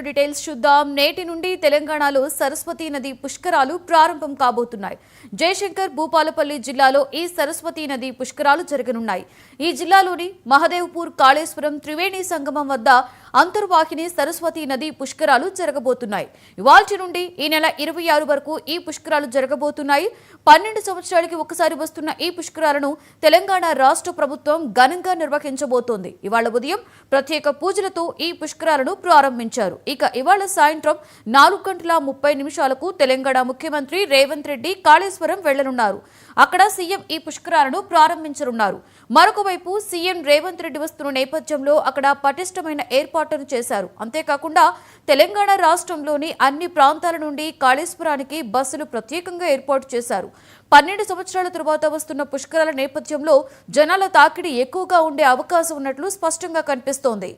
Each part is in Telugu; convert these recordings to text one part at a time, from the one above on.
డీటెయిల్స్ చూద్దాం. నేటి నుండి తెలంగాణలో సరస్వతి నది పుష్కరాలు ప్రారంభం కాబోతున్నాయి. జయశంకర్ భూపాలపల్లి జిల్లాలో ఈ సరస్వతి నది పుష్కరాలు జరగనున్నాయి. ఈ జిల్లాలోని మహదేవ్పూర్ కాళేశ్వరం త్రివేణి సంగమం వద్ద అంతర్వాహిని సరస్వతి నది పుష్కరాలు జరగబోతున్నాయి. ఇవాల్టి నుండి ఈ నెల 26 వరకు ఈ పుష్కరాలు జరగబోతున్నాయి. 12 సంవత్సరాలకి ఒకసారి వస్తున్న ఈ పుష్కరాలను తెలంగాణ రాష్ట్ర ప్రభుత్వం ఘనంగా నిర్వహించబోతోంది. ఇవాళ ఉదయం ప్రత్యేక పూజలతో ఈ పుష్కరాలను ప్రారంభించారు. ఇక ఇవాళ సాయంత్రం 4:30 తెలంగాణ ముఖ్యమంత్రి రేవంత్ రెడ్డి కాళేశ్వరం వెళ్లనున్నారు. అక్కడ సీఎం ఈ పుష్కరాలను ప్రారంభించనున్నారు. మరొక వైపు సీఎం రేవంత్ రెడ్డి వస్తున్న నేపథ్యంలో అక్కడ పటిష్టమైన ఏర్పాట్లను చేశారు. అంతేకాకుండా తెలంగాణ రాష్ట్రంలోని అన్ని ప్రాంతాల నుండి కాళేశ్వరానికి బస్సులు ప్రత్యేకంగా ఏర్పాటు చేశారు. 12 సంవత్సరాల తరువాత వస్తున్న పుష్కరాల నేపథ్యంలో జనాల తాకిడి ఎక్కువగా ఉండే అవకాశం ఉన్నట్లు స్పష్టంగా కనిపిస్తోంది.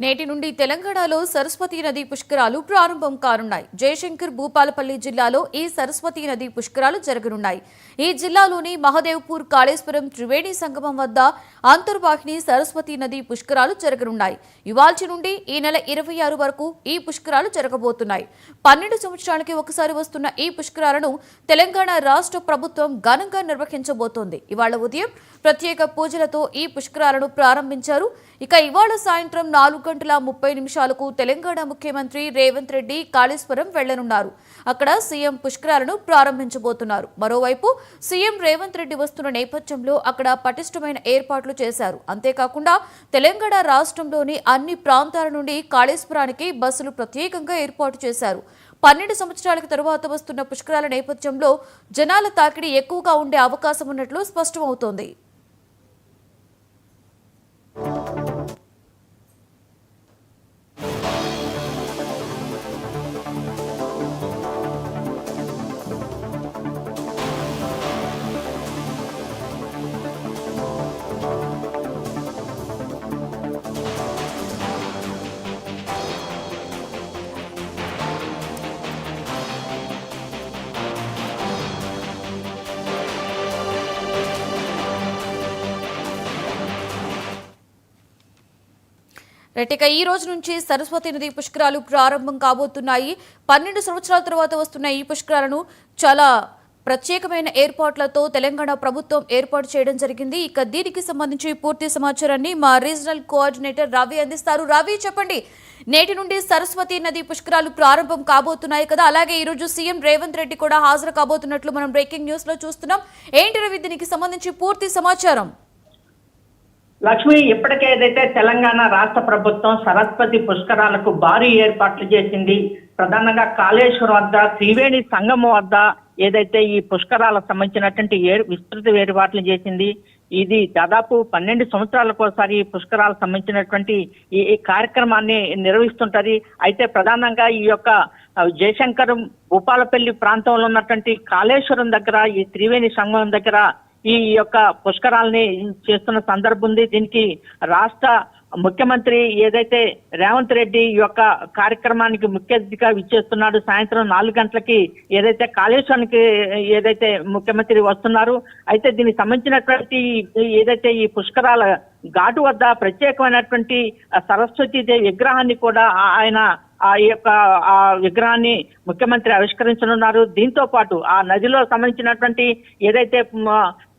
నేటి నుండి తెలంగాణలో సరస్వతి నది పుష్కరాలు ప్రారంభం కానున్నాయి. జయశంకర్ భూపాలపల్లి జిల్లాలో ఈ సరస్వతి నది పుష్కరాలు జరగనున్నాయి. ఈ జిల్లాలోని మహదేవ్పూర్ కాళేశ్వరం త్రివేణి సంగమం వద్ద అంతర్వాహిని సరస్వతి నది పుష్కరాలు జరగనున్నాయి. ఇవాల్టి నుండి ఈ నెల 26 వరకు ఈ పుష్కరాలు జరగబోతున్నాయి. 12 సంవత్సరాలకి ఒకసారి వస్తున్న ఈ పుష్కరాలను తెలంగాణ రాష్ట్ర ప్రభుత్వం ఘనంగా నిర్వహించబోతోంది. ఇవాళ ఉదయం ప్రత్యేక పూజలతో ఈ పుష్కరాలను ప్రారంభించారు. ఇక ఇవాళ సాయంత్రం 4:30 తెలంగాణ ముఖ్యమంత్రి రేవంత్ రెడ్డి కాళేశ్వరం వెళ్లనున్నారు. అక్కడ సీఎం పుష్కరాలను ప్రారంభించబోతున్నారు. మరోవైపు సీఎం రేవంత్ రెడ్డి వస్తున్న నేపథ్యంలో అక్కడ పటిష్టమైన ఏర్పాట్లు చేశారు. అంతేకాకుండా తెలంగాణ రాష్ట్రంలోని అన్ని ప్రాంతాల నుండి కాళేశ్వరానికి బస్సులు ప్రత్యేకంగా ఏర్పాటు చేశారు. 12 సంవత్సరాల తరువాత వస్తున్న పుష్కరాల నేపథ్యంలో జనాల తాకిడి ఎక్కువగా ఉండే అవకాశం ఉన్నట్లు స్పష్టమవుతోంది. రెట్టిక ఈ రోజు నుంచి సరస్వతి నది పుష్కరాలు ప్రారంభం కాబోతున్నాయి. 12 సంవత్సరాల తర్వాత వస్తున్న ఈ పుష్కరాలను చాలా ప్రత్యేకమైన ఏర్పాట్లతో తెలంగాణ ప్రభుత్వం ఏర్పాటు చేయడం జరిగింది. ఇక దీనికి సంబంధించి పూర్తి సమాచారాన్ని మా రీజనల్ కోఆర్డినేటర్ రవి అందిస్తారు. రవి, చెప్పండి, నేటి నుండి సరస్వతి నది పుష్కరాలు ప్రారంభం కాబోతున్నాయి కదా, అలాగే ఈ రోజు సీఎం రేవంత్ రెడ్డి కూడా హాజరు కాబోతున్నట్లు మనం బ్రేకింగ్ న్యూస్ లో చూస్తున్నాం. ఏంటి రవి, దీనికి సంబంధించి పూర్తి సమాచారం? లక్ష్మి, ఇప్పటికే ఏదైతే తెలంగాణ రాష్ట్ర ప్రభుత్వం సరస్వతి పుష్కరాలకు భారీ ఏర్పాట్లు చేసింది. ప్రధానంగా కాళేశ్వరం వద్ద త్రివేణి సంగమం వద్ద ఏదైతే ఈ పుష్కరాలకు సంబంధించినటువంటి విస్తృత ఏర్పాట్లు చేసింది. ఇది దాదాపు 12 సంవత్సరాలకు ఒకసారి పుష్కరాలకు సంబంధించినటువంటి ఈ కార్యక్రమాన్ని నిర్వహిస్తుంటది. అయితే ప్రధానంగా ఈ యొక్క జయశంకర్ భూపాలపల్లి ప్రాంతంలో ఉన్నటువంటి కాళేశ్వరం దగ్గర ఈ త్రివేణి సంగమం దగ్గర ఈ యొక్క పుష్కరాలని చేస్తున్న సందర్భం ఉంది. దీనికి రాష్ట్ర ముఖ్యమంత్రి ఏదైతే రేవంత్ రెడ్డి ఈ యొక్క కార్యక్రమానికి ముఖ్య అతిథిగా విచ్చేస్తున్నాడు, సాయంత్రం 4 గంటలకి ఏదైతే కాళేశ్వరానికి ఏదైతే ముఖ్యమంత్రి వస్తున్నారు. అయితే దీనికి సంబంధించినటువంటి ఏదైతే ఈ పుష్కరాల ఘాటు వద్ద ప్రత్యేకమైనటువంటి సరస్వతి దేవి విగ్రహాన్ని కూడా ఆయన ఈ యొక్క ఆ విగ్రహాన్ని ముఖ్యమంత్రి ఆవిష్కరించనున్నారు. దీంతో పాటు ఆ నదిలో సంబంధించినటువంటి ఏదైతే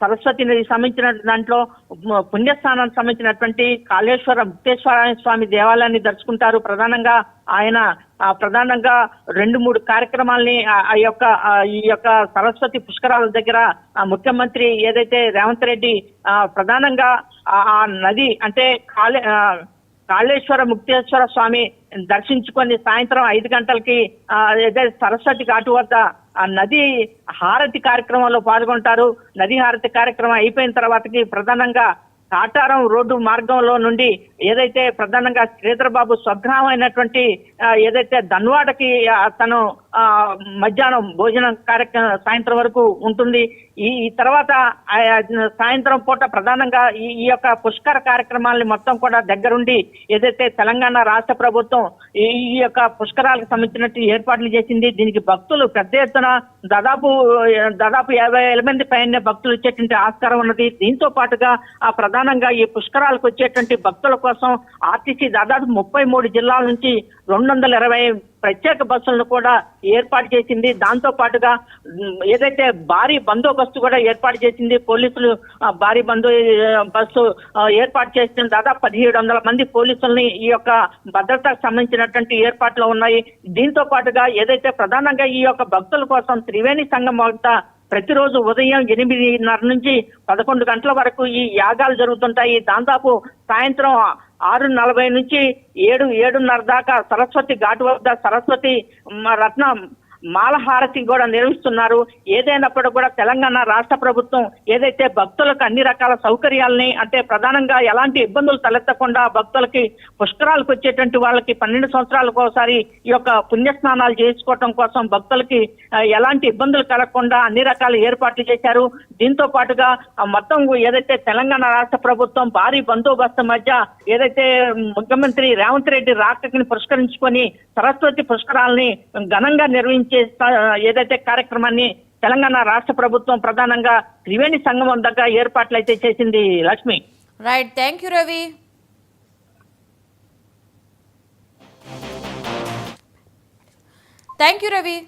సరస్వతి నది సంబంధించిన దాంట్లో పుణ్యస్థానానికి సంబంధించినటువంటి కాళేశ్వర ముక్తేశ్వర స్వామి దేవాలయాన్ని దర్శించుకుంటారు. ప్రధానంగా ఆయన ప్రధానంగా 2-3 కార్యక్రమాలని ఈ యొక్క సరస్వతి పుష్కరాల దగ్గర ముఖ్యమంత్రి ఏదైతే రేవంత్ రెడ్డి ప్రధానంగా ఆ నది అంటే కాళేశ్వర ముక్తేశ్వర స్వామి దర్శించుకొని సాయంత్రం 5 గంటలకి సరస్వతి ఘాటు వద్ద ఆ నది హారతి కార్యక్రమంలో పాల్గొంటారు. నది హారతి కార్యక్రమం అయిపోయిన తర్వాతకి ప్రధానంగా కాటారం రోడ్డు మార్గంలో నుండి ఏదైతే ప్రధానంగా శ్రీధర్ బాబు స్వగ్రామం అయినటువంటి ఏదైతే ధన్వాడకి తను మధ్యాహ్నం భోజనం కార్యక్రమం సాయంత్రం వరకు ఉంటుంది. ఈ తర్వాత సాయంత్రం పూట ప్రధానంగా ఈ యొక్క పుష్కర కార్యక్రమాలని మొత్తం కూడా దగ్గరుండి ఏదైతే తెలంగాణ రాష్ట్ర ప్రభుత్వం ఈ యొక్క పుష్కరాలకు సంబంధించినట్టు ఏర్పాట్లు చేసింది. దీనికి భక్తులు పెద్ద ఎత్తున దాదాపు 50,000 మంది పైన భక్తులు వచ్చేటువంటి ఆస్కారం ఉన్నది. దీంతో పాటుగా ప్రధానంగా ఈ పుష్కరాలకు వచ్చేటువంటి భక్తుల కోసం ఆర్టీసీ దాదాపు 33 జిల్లాల నుంచి 220 ప్రత్యేక బస్సులను కూడా ఏర్పాటు చేసింది. దాంతో పాటుగా ఏదైతే భారీ బందోబస్తు కూడా ఏర్పాటు చేసింది. పోలీసులు భారీ బస్సు ఏర్పాటు చేసిన దాదాపు 1700 మంది పోలీసుల్ని ఈ యొక్క భద్రతకు సంబంధించినటువంటి ఏర్పాట్లు ఉన్నాయి. దీంతో పాటుగా ఏదైతే ప్రధానంగా ఈ యొక్క భక్తుల కోసం త్రివేణి సంఘం వద్ద ప్రతిరోజు ఉదయం 8:30 నుంచి 11 గంటల వరకు ఈ యాగాలు జరుగుతుంటాయి. దాదాపు సాయంత్రం 6:40 నుంచి 7:30 దాకా సరస్వతి ఘాటు వద్ద సరస్వతి రత్న మాలహారతి కూడా నిర్వహిస్తున్నారు. ఏదైనప్పుడు కూడా తెలంగాణ రాష్ట్ర ప్రభుత్వం ఏదైతే భక్తులకు అన్ని రకాల సౌకర్యాలని అంటే ప్రధానంగా ఎలాంటి ఇబ్బందులు తలెత్తకుండా భక్తులకి పుష్కరాలకు వచ్చేటువంటి వాళ్ళకి 12 సంవత్సరాలకు ఒకసారి ఈ యొక్క పుణ్యస్నానాలు చేసుకోవటం కోసం భక్తులకి ఎలాంటి ఇబ్బందులు కలగకుండా అన్ని రకాల ఏర్పాట్లు చేశారు. దీంతో పాటుగా మొత్తం ఏదైతే తెలంగాణ రాష్ట్ర ప్రభుత్వం భారీ బందోబస్తు మధ్య ఏదైతే ముఖ్యమంత్రి రేవంత్ రెడ్డి రాకని పురస్కరించుకొని సరస్వతి పుష్కరాలని ఘనంగా నిర్వహించే ఏదైతే కార్యక్రమాన్ని తెలంగాణ రాష్ట్ర ప్రభుత్వం ప్రధానంగా త్రివేణి సంగమం దగ్గర ఏర్పాట్లు అయితే చేసింది. Lakshmi. Right, thank you Ravi. Thank you Ravi.